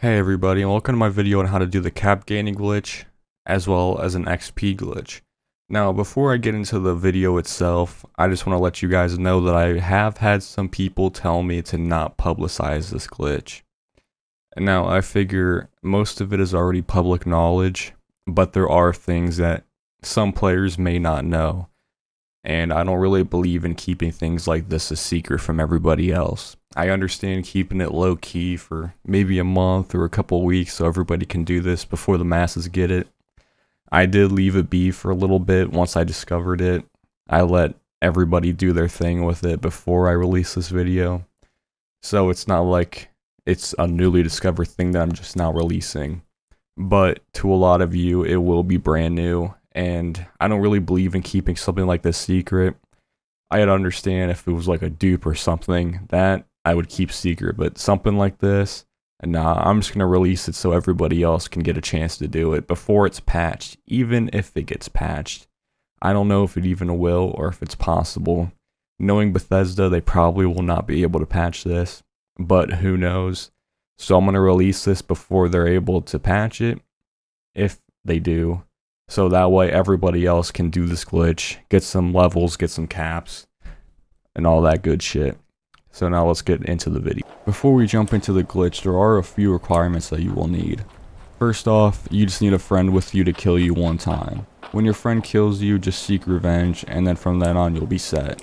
Hey everybody, and welcome to my video on how to do the cap gaining glitch, as well as an XP glitch. Now, before I get into the video itself, I just want to let you guys know that I have had some people tell me to not publicize this glitch. And now, I figure most of it is already public knowledge, but there are things that some players may not know. And I don't really believe in keeping things like this a secret from everybody else. I understand keeping it low key for maybe a month or a couple weeks so everybody can do this before the masses get it. I did leave it be for a little bit once I discovered it. I let everybody do their thing with it before I release this video. So it's not like it's a newly discovered thing that I'm just now releasing. But to a lot of you, it will be brand new. And I don't really believe in keeping something like this secret. I'd understand if it was like a dupe or something that I would keep secret, but something like this, nah, I'm just gonna release it so everybody else can get a chance to do it before it's patched, even if it gets patched. I don't know if it even will or if it's possible. Knowing Bethesda, they probably will not be able to patch this, but who knows. So I'm gonna release this before they're able to patch it, if they do. So that way everybody else can do this glitch, get some levels, get some caps, and all that good shit. So now let's get into the video. Before we jump into the glitch, there are a few requirements that you will need. First off, you just need a friend with you to kill you one time. When your friend kills you, just seek revenge, and then from then on you'll be set.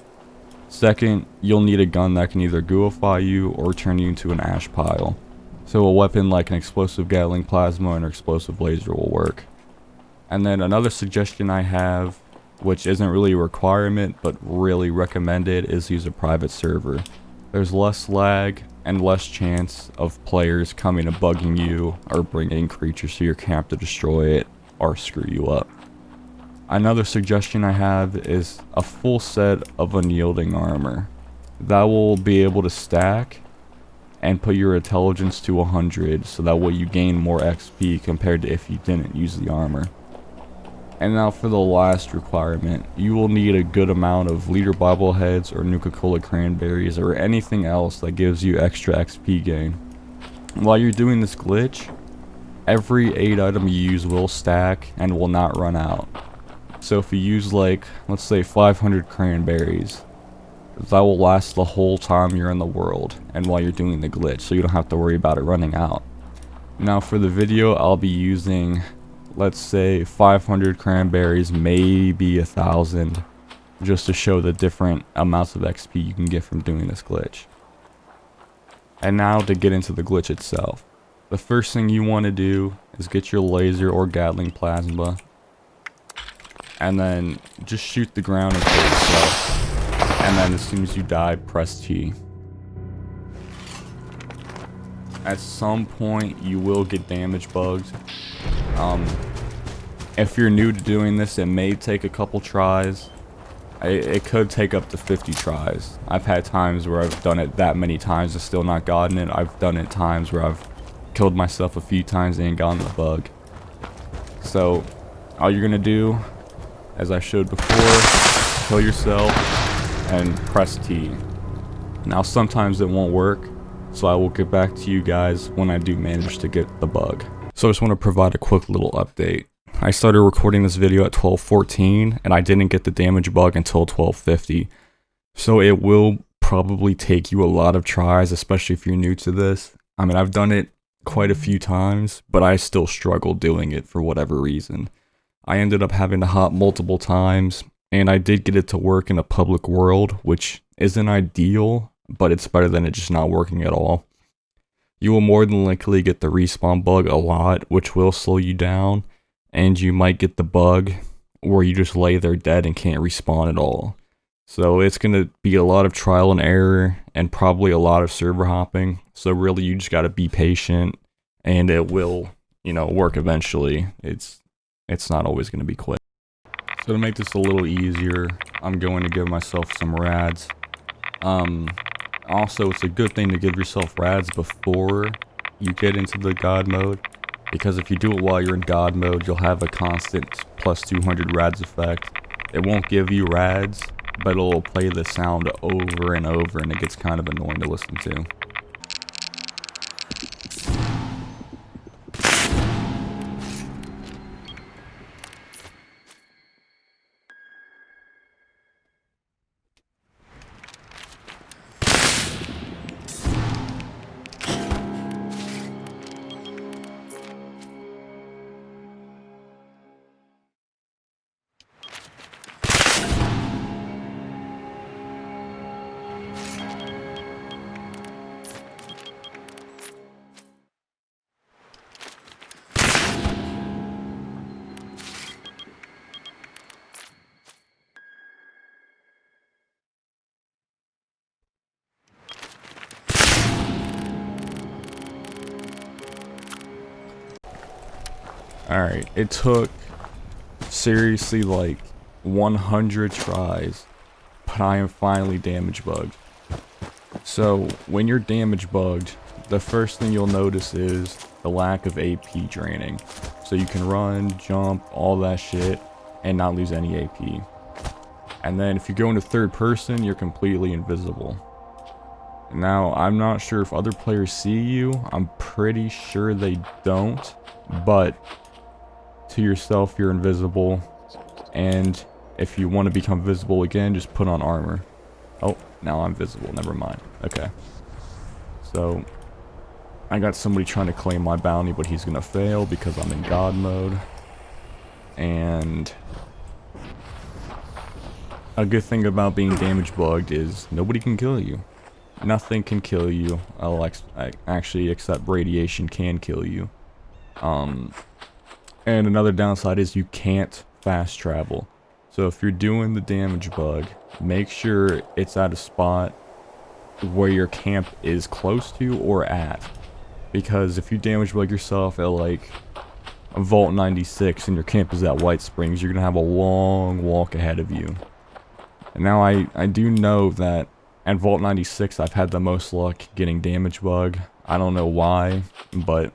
Second, you'll need a gun that can either gooify you or turn you into an ash pile. So a weapon like an explosive Gatling plasma and an explosive laser will work. And then another suggestion I have, which isn't really a requirement but really recommended, is use a private server. There's less lag and less chance of players coming and bugging you or bringing creatures to your camp to destroy it or screw you up. Another suggestion I have is a full set of unyielding armor. That will be able to stack and put your intelligence to 100, so that way you gain more XP compared to if you didn't use the armor. And now for the last requirement, you will need a good amount of leader bobbleheads or Nuka-Cola cranberries or anything else that gives you extra XP gain. While you're doing this glitch, every 8 item you use will stack and will not run out. So if you use like, let's say 500 cranberries, that will last the whole time you're in the world and while you're doing the glitch, so you don't have to worry about it running out. Now for the video, I'll be using, let's say 500 cranberries, maybe 1,000, just to show the different amounts of XP you can get from doing this glitch. And now to get into the glitch itself. The first thing you want to do is get your laser or Gatling plasma, and then just shoot the ground and kill yourself. And then as soon as you die, press T. At some point, you will get damage bugged. If you're new to doing this, it may take a couple tries. It could take up to 50 tries. I've had times where I've done it that many times and still not gotten it. I've done it times where I've killed myself a few times and ain't gotten the bug. So, all you're gonna do, as I showed before, kill yourself and press T. Now sometimes it won't work, so I will get back to you guys when I do manage to get the bug. So I just want to provide a quick little update. I started recording this video at 12:14 and I didn't get the damage bug until 12:50. So it will probably take you a lot of tries, especially if you're new to this. I mean, I've done it quite a few times, but I still struggle doing it for whatever reason. I ended up having to hop multiple times, and I did get it to work in a public world, which isn't ideal, but it's better than it just not working at all. You will more than likely get the respawn bug a lot, which will slow you down, and you might get the bug where you just lay there dead and can't respawn at all. So it's going to be a lot of trial and error and probably a lot of server hopping. So really you just got to be patient, and it will, work eventually. It's not always going to be quick. So to make this a little easier, I'm going to give myself some rads. Also, it's a good thing to give yourself rads before you get into the God mode, because if you do it while you're in God mode, you'll have a constant plus 200 rads effect. It won't give you rads, but it'll play the sound over and over, and it gets kind of annoying to listen to. Alright, it took seriously like 100 tries, but I am finally damage bugged. So when you're damage bugged, the first thing you'll notice is the lack of AP draining. So you can run, jump, all that shit, and not lose any AP. And then if you go into third person, you're completely invisible. Now, I'm not sure if other players see you. I'm pretty sure they don't. But to yourself, you're invisible. And if you want to become visible again, just put on armor. Oh, now I'm visible. Never mind. Okay. So, I got somebody trying to claim my bounty, but he's going to fail because I'm in God mode. And a good thing about being damage bugged is nobody can kill you. Nothing can kill you. Actually, except radiation can kill you. And another downside is you can't fast travel. So if you're doing the damage bug, make sure it's at a spot where your camp is close to or at. Because if you damage bug yourself at like Vault 96 and your camp is at White Springs, you're going to have a long walk ahead of you. And now I do know that at Vault 96 I've had the most luck getting damage bug. I don't know why, but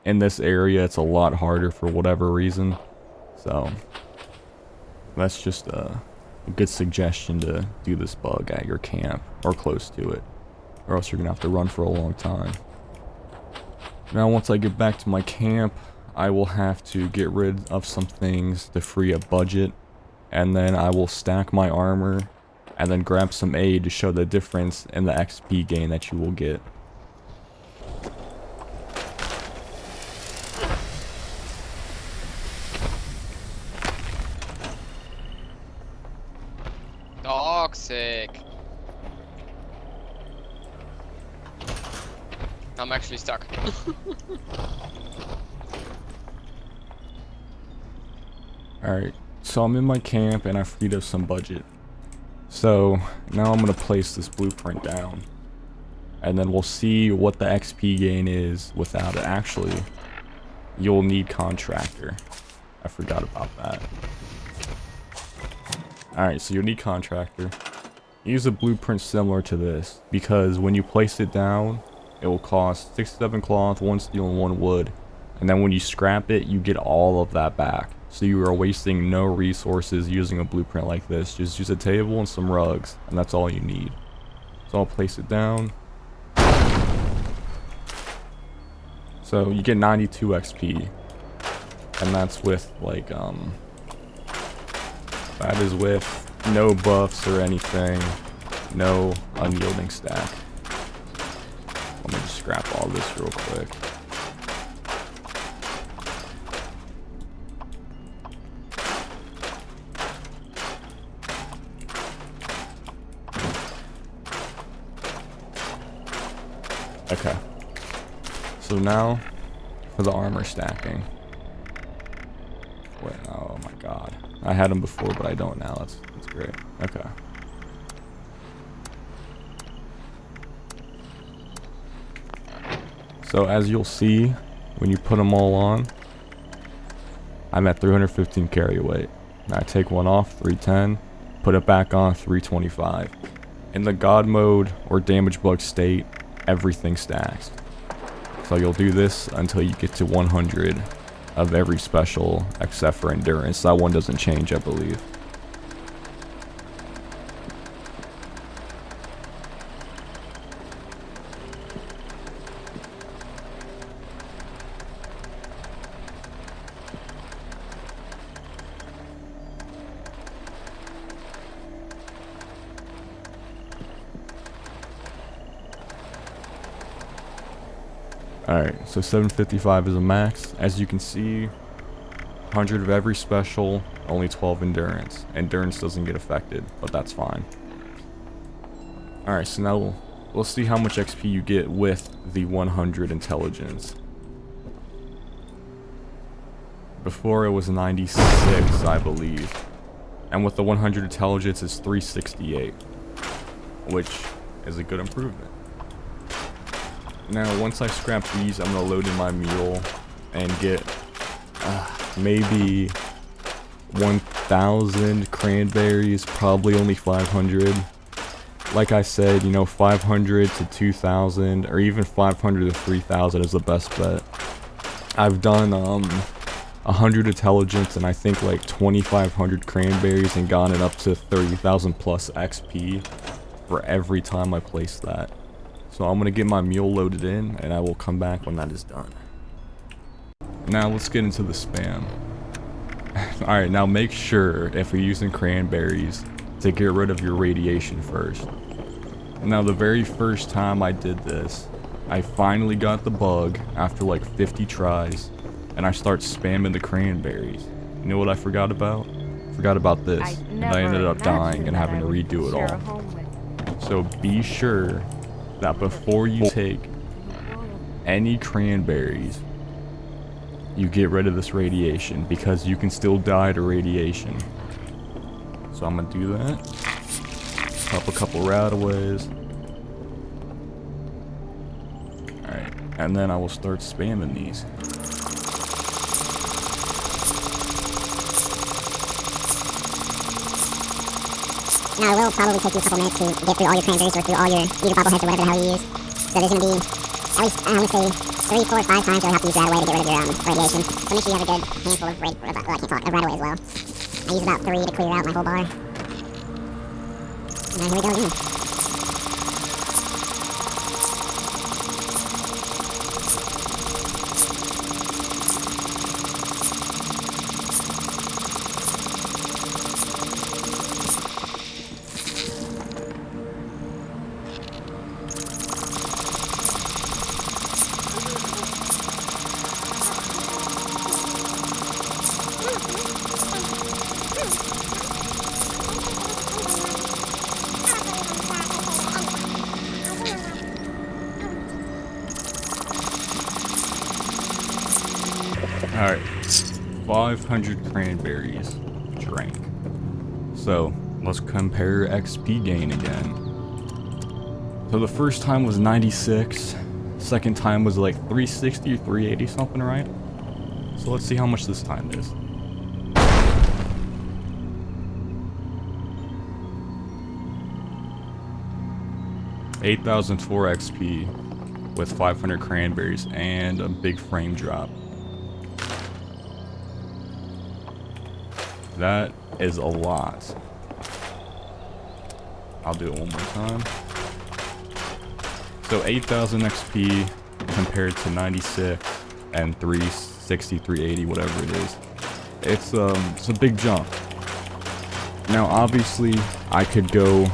in this area it's a lot harder for whatever reason. So that's just a good suggestion to do this bug at your camp or close to it, or else you're gonna have to run for a long time. Now once I get back to my camp, I will have to get rid of some things to free up budget, and then I will stack my armor and then grab some aid to show the difference in the XP gain that you will get. Toxic. I'm actually stuck. Alright, so I'm in my camp and I freed up some budget. So now I'm going to place this blueprint down. And then we'll see what the XP gain is without it. Actually, you'll need contractor. I forgot about that. Alright, so you'll need contractor. Use a blueprint similar to this, because when you place it down, it will cost 6-7 cloth, 1 steel, and 1 wood. And then when you scrap it, you get all of that back. So you are wasting no resources using a blueprint like this. Just use a table and some rugs, and that's all you need. So I'll place it down. So you get 92 XP. And that's with like, that is with no buffs or anything. No unyielding stack. Let me just scrap all this real quick. Okay. So now for the armor stacking. Wait, oh my god. I had them before, but I don't now. That's great. Okay. So as you'll see, when you put them all on, I'm at 315 carry weight. Now I take one off, 310, put it back on, 325. In the God mode or damage bug state, everything stacks. So you'll do this until you get to 100 of every special except for endurance. That one doesn't change, I believe. Alright, so 755 is a max. As you can see, 100 of every special, only 12 endurance. Endurance doesn't get affected, but that's fine. Alright, so now we'll see how much XP you get with the 100 intelligence. Before it was 96, I believe. And with the 100 intelligence, it's 368. Which is a good improvement. Now, once I scrap these, I'm going to load in my mule and get maybe 1,000 cranberries, probably only 500. Like I said, you know, 500 to 2,000, or even 500 to 3,000 is the best bet. I've done 100 intelligence and I think like 2,500 cranberries and gotten it up to 30,000 plus XP for every time I place that. So I'm gonna get my mule loaded in and I will come back when that is done. Now let's get into the spam. Alright, now make sure if you're using cranberries to get rid of your radiation first. Now the very first time I did this, I finally got the bug after like 50 tries, and I start spamming the cranberries. You know what I forgot about? Forgot about this, and I ended up dying and having to redo it all. So be sure that before you take any cranberries, you get rid of this radiation, because you can still die to radiation. So I'm gonna do that. Pop a couple rataways. Alright, and then I will start spamming these. Now it will probably take you a couple minutes to get through all your cranberries or through all your either bobbleheads or whatever the hell you use. So there's gonna be at least, I would say, 3, 4, 5 times you'll have to use rataway to get rid of your radiation. So make sure you have a good handful of rataway as well. I use about 3 to clear out my whole bar. Now here we go again. Alright, 500 cranberries drank. So, let's compare XP gain again. So the first time was 96, second time was like 360 or 380 something, right? So let's see how much this time is. $8,004 XP with 500 cranberries and a big frame drop. That is a lot. I'll do it one more time. So 8,000 XP compared to 96 and 360, 380, whatever it is. It's a big jump. Now obviously I could go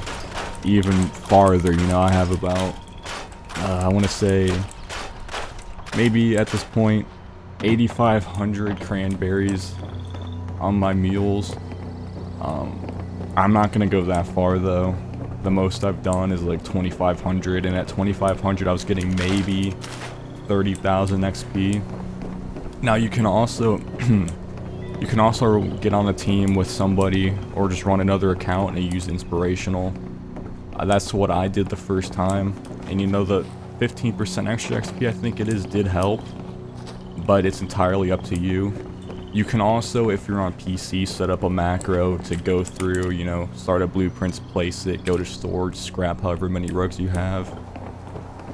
even farther, you know. I have about, I want to say, maybe at this point, 8,500 cranberries on my mules. I'm not gonna go that far though. The most I've done is like 2,500, and at 2,500 I was getting maybe 30,000 XP. Now you can also you can also get on a team with somebody or just run another account and use inspirational. That's what I did the first time, and you know, the 15% extra XP I think it is did help, but it's entirely up to you. You can also, if you're on PC, set up a macro to go through, you know, start a blueprints, place it, go to storage, scrap however many rugs you have.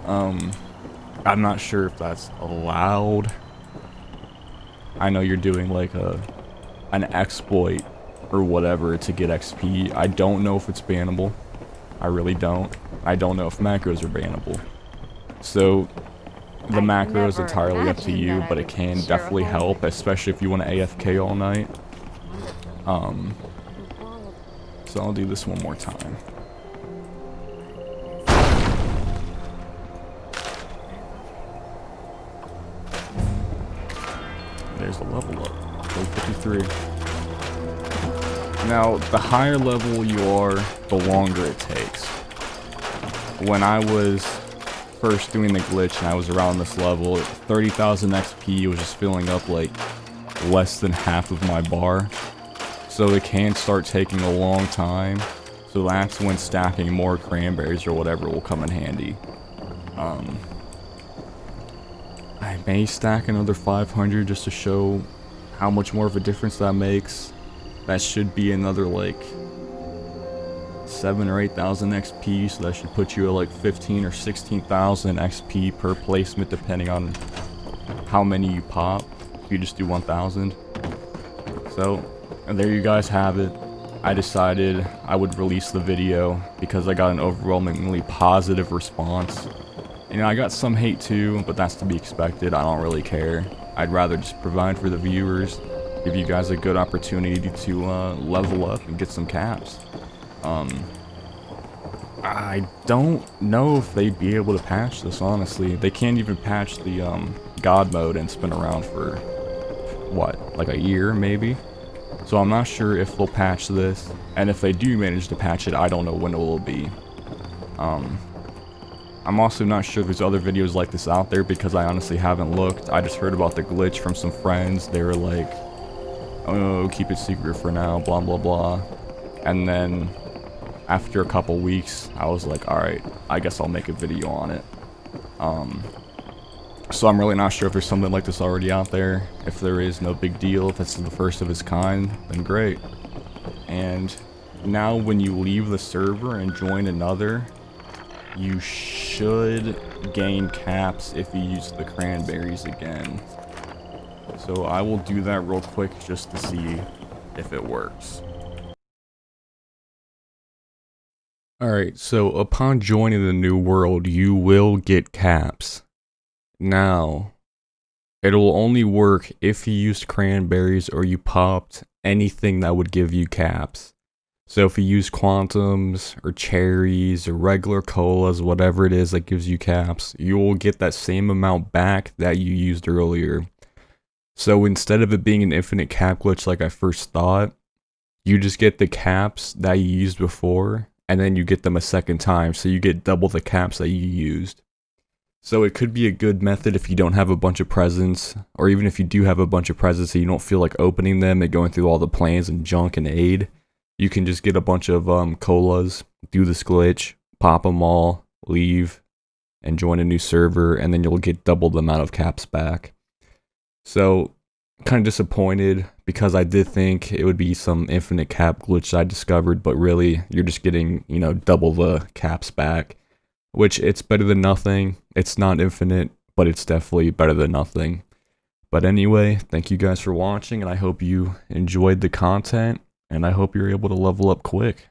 I'm not sure if that's allowed. I know you're doing like an exploit or whatever to get XP. I don't know if it's bannable. I really don't. I don't know if macros are bannable. So the macro is entirely up to you, but it can definitely help, especially if you want to AFK all night. So I'll do this one more time. There's a level up. 53. Now, the higher level you are, the longer it takes. When I was first doing the glitch and I was around this level, 30,000 XP was just filling up like less than half of my bar. So it can start taking a long time. So that's when stacking more cranberries or whatever will come in handy. I may stack another 500 just to show how much more of a difference that makes. That should be another like 7 or 8,000 XP, so that should put you at like 15 or 16,000 XP per placement, depending on how many you pop. If you just do 1,000. So, and there you guys have it. I decided I would release the video because I got an overwhelmingly positive response. You know, I got some hate too, but that's to be expected. I don't really care. I'd rather just provide for the viewers, give you guys a good opportunity to level up and get some caps. I don't know if they'd be able to patch this, honestly. They can't even patch the Godmode, and it's been around for, what, like a year maybe? So I'm not sure if they'll patch this, and if they do manage to patch it, I don't know when it will be. I'm also not sure there's other videos like this out there because I honestly haven't looked. I just heard about the glitch from some friends. They were like, oh, keep it secret for now, blah blah blah. And then after a couple weeks, I was like, alright, I guess I'll make a video on it. So I'm really not sure if there's something like this already out there. If there is, no big deal. If it's the first of its kind, then great. And now when you leave the server and join another, you should gain caps if you use the cranberries again. So I will do that real quick just to see if it works. Alright, so upon joining the new world, you will get caps. Now, it'll only work if you used cranberries or you popped anything that would give you caps. So if you use quantums or cherries or regular colas, whatever it is that gives you caps, you will get that same amount back that you used earlier. So instead of it being an infinite cap glitch like I first thought, you just get the caps that you used before, and then you get them a second time, so you get double the caps that you used. So it could be a good method if you don't have a bunch of presents, or even if you do have a bunch of presents and you don't feel like opening them and going through all the plans and junk and aid. You can just get a bunch of colas, do this glitch, pop them all, leave, and join a new server, and then you'll get double the amount of caps back. So, kind of disappointed because I did think it would be some infinite cap glitch I discovered, but really, you're just getting, you know, double the caps back. Which, it's better than nothing. It's not infinite, but it's definitely better than nothing. But anyway, thank you guys for watching, and I hope you enjoyed the content. And I hope you're able to level up quick.